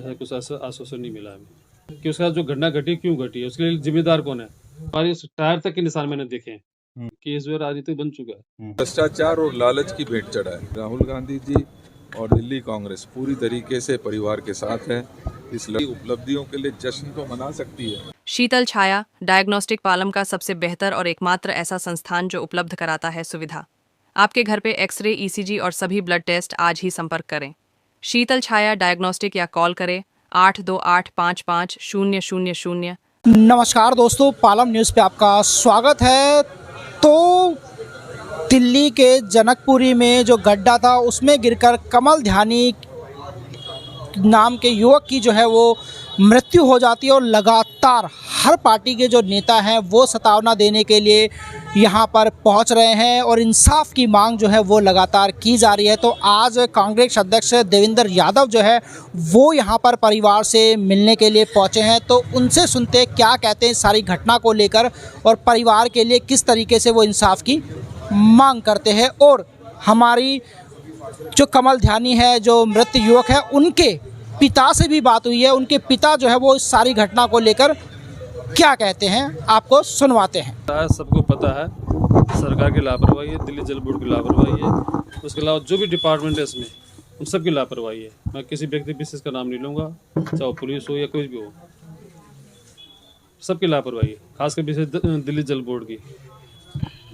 है, कुछ आश्वासन नहीं मिला हमें कि उसके साथ जो घटना घटी क्यों घटी है, उसके लिए जिम्मेदार कौन है। हमारे टायर तक के निशान मैंने देखे हैं कि इस बार राजनीति बन चुका है। भ्रष्टाचार और लालच की भेंट चढ़ा है। राहुल गांधी जी और दिल्ली कांग्रेस पूरी तरीके से परिवार के साथ है। इस उपलब्धियों के लिए जश्न तो मना सकती है। शीतल छाया डायग्नोस्टिक पालम का सबसे बेहतर और एकमात्र ऐसा संस्थान जो उपलब्ध कराता है सुविधा। आपके घर पे एक्सरे, ईसीजी और सभी ब्लड टेस्ट आज ही संपर्क करें। शीतल छाया डायग्नोस्टिक या कॉल करें 82855000। नमस्कार दोस्तों, पालम न्यूज़ पे आपका स्वागत है। तो दिल्ली के जनकपुरी में जो गड्ढा था उसमें गिरकर कमल ध्यानी नाम के युवक की जो है वो मृत्यु हो जाती है और लगातार हर पार्टी के जो नेता हैं वो सतावना देने के लिए यहाँ पर पहुँच रहे हैं और इंसाफ की मांग जो है वो लगातार की जा रही है। तो आज कांग्रेस अध्यक्ष देवेंद्र यादव जो है वो यहाँ पर परिवार से मिलने के लिए पहुँचे हैं। तो उनसे सुनते क्या कहते हैं सारी घटना को लेकर और परिवार के लिए किस तरीके से वो इंसाफ की मांग करते हैं। और हमारी जो कमल ध्यानी है, जो मृत युवक है, उनके पिता से भी बात हुई है। उनके पिता जो है वो इस सारी घटना को लेकर क्या कहते हैं आपको सुनवाते हैं। सबको पता है सरकार की लापरवाही है, दिल्ली जल बोर्ड की लापरवाही है, उसके अलावा जो भी डिपार्टमेंट है इसमें उन सब की लापरवाही है। मैं किसी व्यक्ति विशेष का नाम नहीं लूँगा, चाहे वो पुलिस हो या कोई भी हो, सबकी लापरवाही है, खासकर विशेष दिल्ली जल बोर्ड की।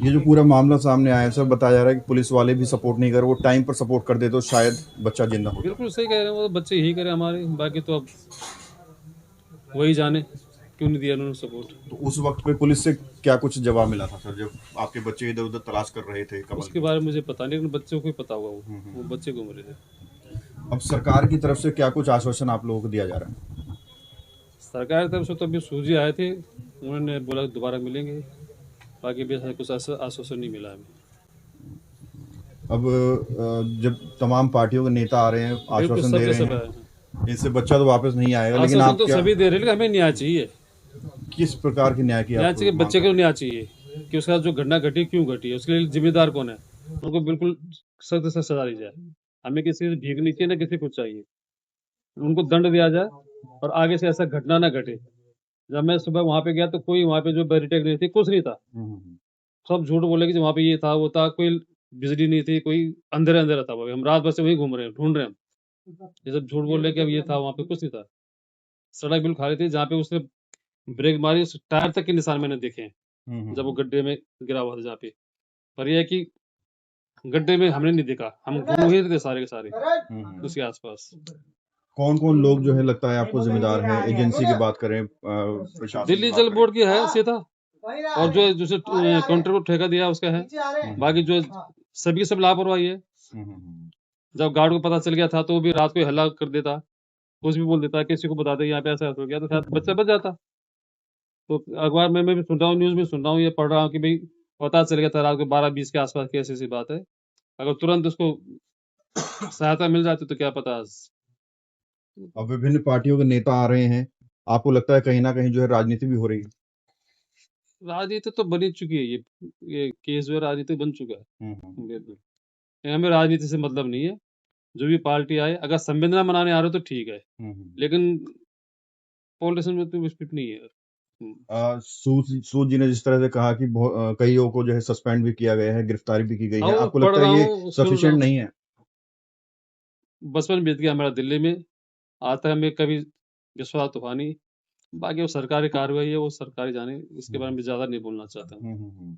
ये जो पूरा मामला सामने आया है, सर बताया जा रहा है कि पुलिस वाले भी सपोर्ट नहीं कर रहे, वो टाइम पर सपोर्ट कर दे तो शायद बच्चा जिंदा हो। बिल्कुल सही कह रहे हैं, वो बच्चे यही करें हमारे, बाकी तो अब वही जाने क्यों नहीं दिया उन्होंने सपोर्ट। तो उस वक्त पे पुलिस से क्या कुछ जवाब मिला था सर, जब आपके बच्चे इधर उधर तलाश कर रहे थे? उसके बारे में मुझे पता नहीं, लेकिन बच्चों को ही पता होगा, वो बच्चे घूम रहे थे। अब सरकार की तरफ से क्या कुछ आश्वासन आप लोगों को दिया जा रहा है? सरकार की तरफ से तो अभी सूजी आए थे, उन्होंने बोला दोबारा मिलेंगे, बाकी भी कुछ आश्वासन नहीं मिला हमें। अब जब तमाम पार्टियों के नेता आ रहे हैं, आश्वासन दे रहे हैं, इससे बच्चा तो वापस नहीं आएगा, लेकिन आप तो सभी दे रहे हैं, हमें न्याय चाहिए। किस प्रकार की न्याय की? न्याय चाहिए, बच्चे को न्याय चाहिए कि उसके साथ जो घटना घटी क्यों घटी है, उसके लिए जिम्मेदार कौन है, उनको बिल्कुल सख्त से सजा दी जाए। हमें किसी से भीख नहीं चाहिए, ना किसी को चाहिए, उनको दंड दिया जाए और आगे से ऐसा घटना ना घटे। जब मैं सुबह वहां पे गया तो कोई वहां पे जो बैरिटेड नहीं थी, कुछ नहीं था, सब झूठ बोले कि वहां पे ये था वो था, कोई बिजली नहीं थी, कोई अंधेरा अंधेरा था, हम रात भर से वहीं घूम रहे हैं, ढूंढ रहे हैं, ये सब झूठ बोल रहे कि अब ये था, वहां पे कुछ नहीं था। सड़क बिल्कुल खाली थी, जहाँ पे उसने ब्रेक मारी उस टायर तक के निशान मैंने देखे हैं जब वो गड्ढे में गिरा हुआ था जहाँ पे। पर यह है कि गड्ढे में हमने नहीं देखा, हम घूम ही थे सारे के सारे उसके आसपास। कौन कौन लोग जो है लगता है आपको जिम्मेदार हैं? एजेंसी की बात करें, प्रशासन, दिल्ली जल बोर्ड की है सीधा, और जो जैसे काउंटर को ठेका दिया उसका है, बाकी जो सभी की सब लापरवाही है। जब गार्ड को पता चल गया था तो वो भी रात को हल्ला कर देता, कुछ भी बोल देता, किसी को बताते यहाँ पे ऐसा हो गया, तो शायद बच्चा बच जाता। तो अखबार में मैं भी सुन रहा हूँ, न्यूज में सुन रहा हूँ, ये पढ़ रहा हूँ कि भाई पता चल गया था रात को 12-20 के आसपास की ऐसी बात है। अगर तुरंत उसको सहायता मिल जाती तो क्या पता। अब विभिन्न पार्टियों के नेता आ रहे हैं, आपको लगता है कहीं ना कहीं जो है राजनीति भी हो रही है? राजनीति तो बनी चुकी है, ये केस जो है राजनीति बन चुका है। बिल्कुल, हमें राजनीति से मतलब नहीं है, जो भी पार्टी आए, अगर संवेदना मनाने आ रहे हो तो ठीक है, लेकिन पॉलिटिशियन में तो स्पिरिट नहीं है। सूद जी ने जिस तरह से कहा कि कईयों को जो है सस्पेंड भी किया गया है, गिरफ्तारी भी की गई है, आपको लगता है ये सफिशिएंट नहीं है? बचपन बीत गया हमारा दिल्ली में, आज तक हमें कभी विश्वास तो हुआ नहीं। बाकी वो सरकारी कार्रवाई है, वो सरकारी जाने, इसके बारे में ज्यादा नहीं बोलना चाहता हूँ।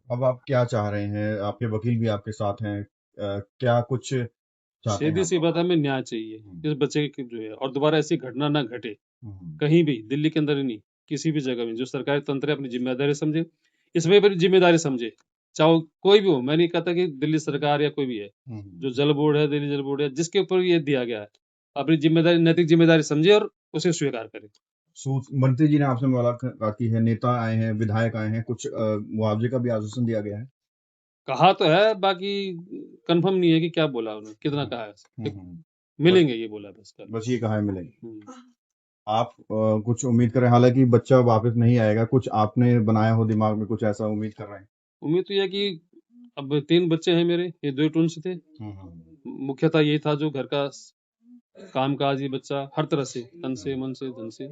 अब आप क्या चाह रहे हैं? आपके वकील भी आपके साथ हैं, क्या कुछ चाहते हैं? सीधी सी बात है, हमें न्याय चाहिए इस बच्चे की जो है, और दोबारा ऐसी घटना ना घटे कहीं भी, दिल्ली के अंदर ही नहीं, किसी भी जगह में। जो सरकारी तंत्र है अपनी जिम्मेदारी समझे, इसमें भी जिम्मेदारी समझे, चाहे कोई भी हो। मैं नहीं कहता कि दिल्ली सरकार या कोई भी है, जो जल बोर्ड है, दिल्ली जल बोर्ड है, जिसके ऊपर ये दिया गया है, अपनी जिम्मेदारी, नैतिक जिम्मेदारी समझे और उसे स्वीकार करे। मंत्री जी ने आपसे मुलाकात की है, नेता आए हैं, विधायक आए हैं, कुछ मुआवजे का भी आश्वासन दिया गया है? कहा तो है, बाकी कंफर्म नहीं है कि क्या बोला उन्होंने, कितना कहा है। मिलेंगे ये बोला, बस ये कहा है मिलेंगे। आप कुछ उम्मीद करें, हालांकि बच्चा वापस नहीं आएगा, कुछ आपने बनाया हो दिमाग में, कुछ ऐसा उम्मीद कर रहे हैं? उम्मीद तो यह कि अब 3 बच्चे हैं मेरे, ये 2 ट्विंस थे, मुख्यतः यही था जो घर का कामकाजी बच्चा हर तरह से, तन से, मन से, धन से।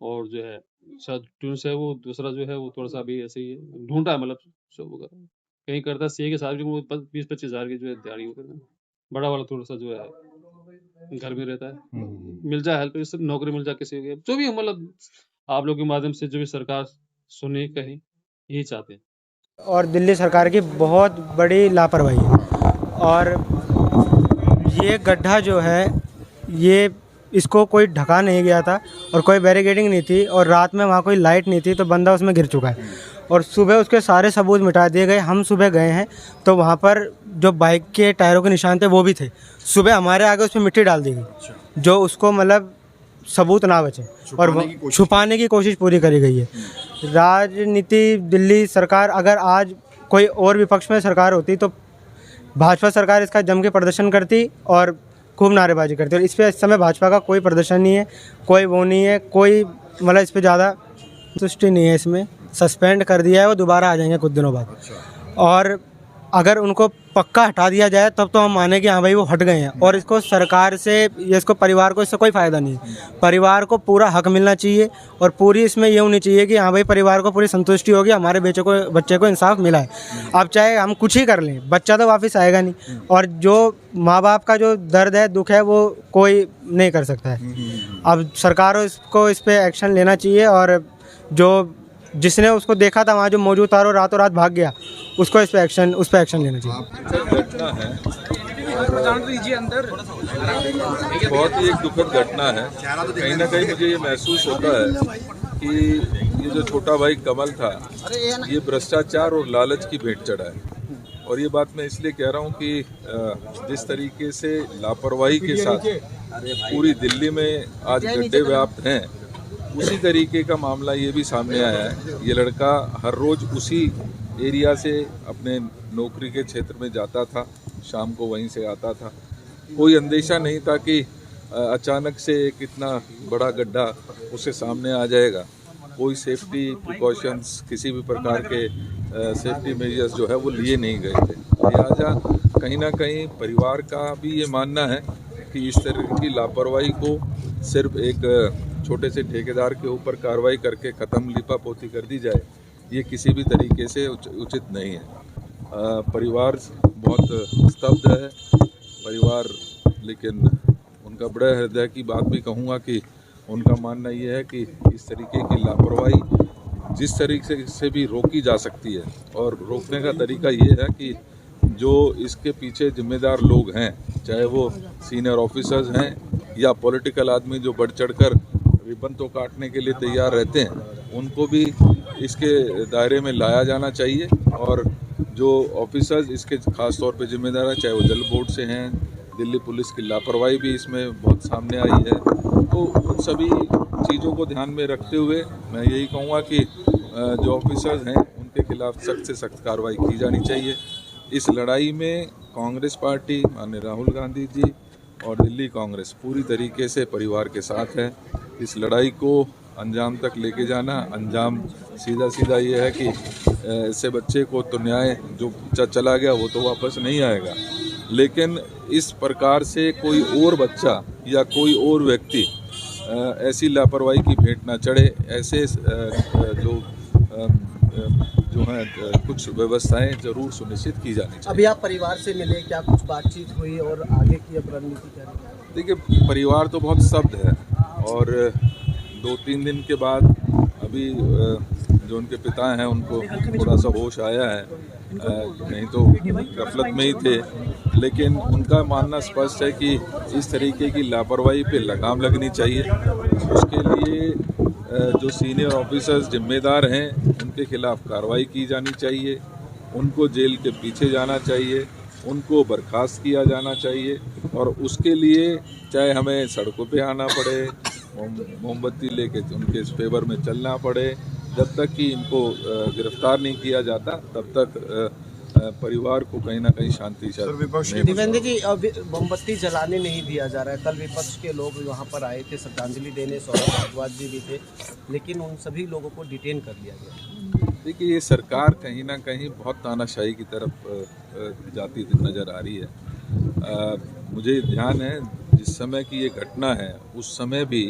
और जो है शायद ट्यून्स है वो दूसरा जो है वो थोड़ा सा अभी ऐसे ही है, ढूंढा है मतलब शो वगैरह कहीं करता है सीए के साथ भी, वो 20-25 हज़ार की जो है दिहाड़ी वो करता है। बड़ा वाला थोड़ा सा जो है घर में रहता है, मिल जाए हेल्प, इससे नौकरी मिल जाए किसी को, जो भी हो, मतलब आप लोग के माध्यम से जो भी सरकार सुने कहीं, यही चाहते हैं। और दिल्ली सरकार की बहुत बड़ी लापरवाही है। और ये गड्ढा जो है ये इसको कोई ढका नहीं गया था और कोई बैरिकेडिंग नहीं थी और रात में वहाँ कोई लाइट नहीं थी, तो बंदा उसमें गिर चुका है और सुबह उसके सारे सबूत मिटा दिए गए। हम सुबह गए हैं तो वहाँ पर जो बाइक के टायरों के निशान थे वो भी थे। सुबह हमारे आगे उस पर मिट्टी डाल दी गई जो उसको मतलब सबूत ना बचे और छुपाने की कोशिश पूरी करी गई है। राजनीति दिल्ली सरकार, अगर आज कोई और विपक्ष में सरकार होती तो भाजपा सरकार इसका जम के प्रदर्शन करती और खूब नारेबाजी करती। और इस पर इस समय भाजपा का कोई प्रदर्शन नहीं है, कोई वो नहीं है, कोई मतलब इस पर ज़्यादा संतुष्टि नहीं है। इसमें सस्पेंड कर दिया है, वो दोबारा आ जाएंगे कुछ दिनों बाद। और अगर उनको पक्का हटा दिया जाए तब तो हम माने कि हाँ भाई वो हट गए हैं। और इसको सरकार से या इसको परिवार को इससे कोई फ़ायदा नहीं है। परिवार को पूरा हक मिलना चाहिए और पूरी इसमें ये होनी चाहिए कि हाँ भाई परिवार को पूरी संतुष्टि होगी, हमारे बच्चे को इंसाफ मिला है। अब चाहे हम कुछ ही कर लें, बच्चा तो वापस आएगा नहीं। और जो माँ बाप का जो दर्द है, दुख है, वो कोई नहीं कर सकता है। अब सरकार को इस पर एक्शन लेना चाहिए और जो जिसने उसको देखा था वहाँ जो मौजूद था और रातों रात भाग गया, उसको उस पर एक्शन लेना चाहिए। घटना है, बहुत ही एक दुखद घटना है। कहीं ना कहीं मुझे ये महसूस होता है कि ये जो छोटा भाई कमल था, ये भ्रष्टाचार और लालच की भेंट चढ़ा है। और ये बात मैं इसलिए कह रहा हूँ कि जिस तरीके से लापरवाही के साथ पूरी दिल्ली में आज गड्ढे व्याप्त हैं, उसी तरीके का मामला ये भी सामने आया है। ये लड़का हर रोज़ उसी एरिया से अपने नौकरी के क्षेत्र में जाता था, शाम को वहीं से आता था। कोई अंदेशा नहीं था कि अचानक से एक इतना बड़ा गड्ढा उसके सामने आ जाएगा। कोई सेफ्टी प्रिकॉशंस, किसी भी प्रकार के सेफ्टी मेजर्स जो है वो लिए नहीं गए थे। लिहाजा कहीं ना कहीं परिवार का भी ये मानना है कि इस तरह की लापरवाही को सिर्फ एक छोटे से ठेकेदार के ऊपर कार्रवाई करके ख़त्म लिपापोती कर दी जाए, ये किसी भी तरीके से उचित नहीं है। परिवार बहुत स्तब्ध है परिवार, लेकिन उनका बड़ा हृदय की बात भी कहूँगा कि उनका मानना ये है कि इस तरीके की लापरवाही जिस तरीके से भी रोकी जा सकती है, और रोकने का तरीका ये है कि जो इसके पीछे जिम्मेदार लोग हैं, चाहे वो सीनियर ऑफिसर्स हैं या पॉलिटिकल आदमी जो बढ़ चढ़कर रिबन तो काटने के लिए तैयार रहते हैं, उनको भी इसके दायरे में लाया जाना चाहिए। और जो ऑफिसर्स इसके खास तौर पे जिम्मेदार हैं, चाहे वो जल बोर्ड से हैं, दिल्ली पुलिस की लापरवाही भी इसमें बहुत सामने आई है। तो उन सभी चीज़ों को ध्यान में रखते हुए मैं यही कहूँगा कि जो ऑफिसर्स हैं उनके खिलाफ सख्त से सख्त कार्रवाई की जानी चाहिए। इस लड़ाई में कांग्रेस पार्टी, माननीय राहुल गांधी जी और दिल्ली कांग्रेस पूरी तरीके से परिवार के साथ है। इस लड़ाई को अंजाम तक लेके जाना, अंजाम सीधा ये है कि ऐसे बच्चे को तो न्याय जो चला गया वो तो वापस नहीं आएगा, लेकिन इस प्रकार से कोई और बच्चा या कोई और व्यक्ति ऐसी लापरवाही की भेंट ना चढ़े। ऐसे जो हैं कुछ व्यवस्थाएं जरूर सुनिश्चित की जानी चाहिए। अभी आप परिवार से मिले, क्या कुछ बातचीत हुई और आगे की अब रणनीति क्या है? देखिए, परिवार तो बहुत स्तब्ध है और 2-3 दिन के बाद अभी जो उनके पिता हैं उनको थोड़ा सा होश आया है, नहीं तो गफलत में ही थे। लेकिन उनका मानना स्पष्ट है कि इस तरीके की लापरवाही पे लगाम लगनी चाहिए। उसके लिए जो सीनियर ऑफिसर्स जिम्मेदार हैं उनके खिलाफ कार्रवाई की जानी चाहिए, उनको जेल के पीछे जाना चाहिए, उनको बर्खास्त किया जाना चाहिए। और उसके लिए चाहे हमें सड़कों पे आना पड़े, मोमबत्ती लेके उनके फेवर में चलना पड़े, जब तक कि इनको गिरफ्तार नहीं किया जाता तब तक परिवार को कहीं ना कहीं शांति देवेंद्र जी, अब मोमबत्ती जलाने नहीं दिया जा रहा है। कल विपक्ष के लोग वहाँ पर आए थे श्रद्धांजलि देने, सौरभ भारद्वाज जी भी थे, लेकिन उन सभी लोगों को डिटेन कर लिया गया। देखिए, ये सरकार कहीं ना कहीं बहुत तानाशाही की तरफ जाती नज़र आ रही है। मुझे ध्यान है जिस समय की ये घटना है उस समय भी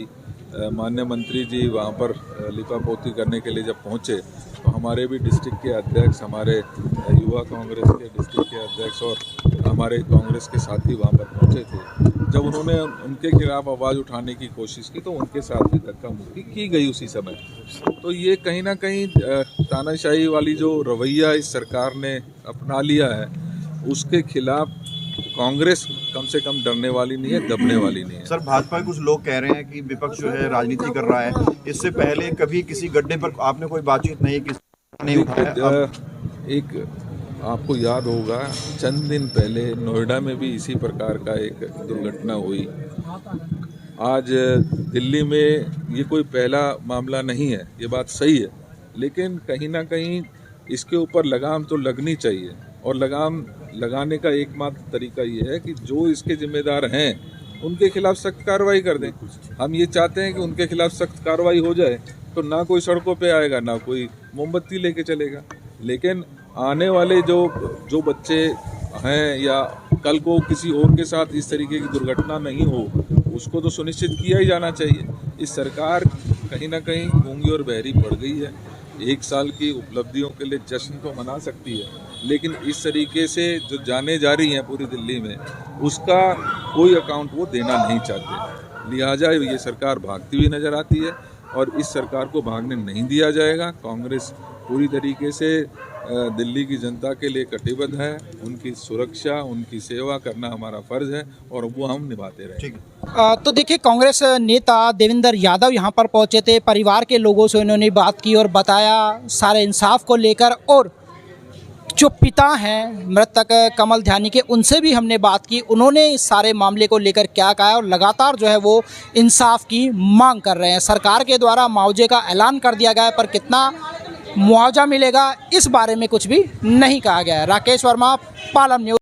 माननीय मंत्री जी वहाँ पर लिपापोती करने के लिए जब पहुँचे तो हमारे भी डिस्ट्रिक्ट के अध्यक्ष, हमारे युवा कांग्रेस के डिस्ट्रिक्ट के अध्यक्ष और हमारे कांग्रेस के साथी वहाँ पर पहुँचे थे। जब उन्होंने उनके खिलाफ आवाज़ उठाने की कोशिश की तो उनके साथ भी धक्का मुक्की की गई उसी समय। तो ये कहीं ना कहीं तानाशाही वाली जो रवैया इस सरकार ने अपना लिया है उसके खिलाफ कांग्रेस कम से कम डरने वाली नहीं है, दबने वाली नहीं है। सर, भाजपा के कुछ लोग कह रहे हैं कि विपक्ष जो है राजनीति कर रहा है। इससे पहले कभी किसी गड्ढे पर आपने कोई बातचीत नहीं उठाया? एक आपको याद होगा चंद दिन पहले नोएडा में भी इसी प्रकार का एक दुर्घटना हुई। आज दिल्ली में ये कोई पहला मामला नहीं है, ये बात सही है, लेकिन कहीं ना कहीं इसके ऊपर लगाम तो लगनी चाहिए और लगाम लगाने का एकमात्र तरीका ये है कि जो इसके जिम्मेदार हैं उनके खिलाफ सख्त कार्रवाई कर दें। हम ये चाहते हैं कि उनके खिलाफ सख्त कार्रवाई हो जाए तो ना कोई सड़कों पे आएगा, ना कोई मोमबत्ती लेके चलेगा। लेकिन आने वाले जो बच्चे हैं या कल को किसी और के साथ इस तरीके की दुर्घटना नहीं हो उसको तो सुनिश्चित किया ही जाना चाहिए। इस सरकार कहीं ना कहीं गूंगी और बहरी पड़ गई है। एक साल की उपलब्धियों के लिए जश्न तो मना सकती है, लेकिन इस तरीके से जो जाने जा रही हैं पूरी दिल्ली में उसका कोई अकाउंट वो देना नहीं चाहते। लिहाजा ये सरकार भागती हुई नजर आती है और इस सरकार को भागने नहीं दिया जाएगा। कांग्रेस पूरी तरीके से दिल्ली की जनता के लिए कटिबद्ध है। उनकी सुरक्षा, उनकी सेवा करना हमारा फर्ज है और वो हम निभाते रहेंगे। तो देखिए, कांग्रेस नेता देवेंद्र यादव यहाँ पर पहुँचे थे, परिवार के लोगों से उन्होंने बात की और बताया सारे इंसाफ को लेकर, और जो पिता हैं मृतक कमल ध्यानी के उनसे भी हमने बात की। उन्होंने इस सारे मामले को लेकर क्या कहा और लगातार जो है वो इंसाफ की मांग कर रहे हैं। सरकार के द्वारा मुआवजे का ऐलान कर दिया गया है, पर कितना मुआवजा मिलेगा इस बारे में कुछ भी नहीं कहा गया है। राकेश वर्मा, पालम न्यूज़।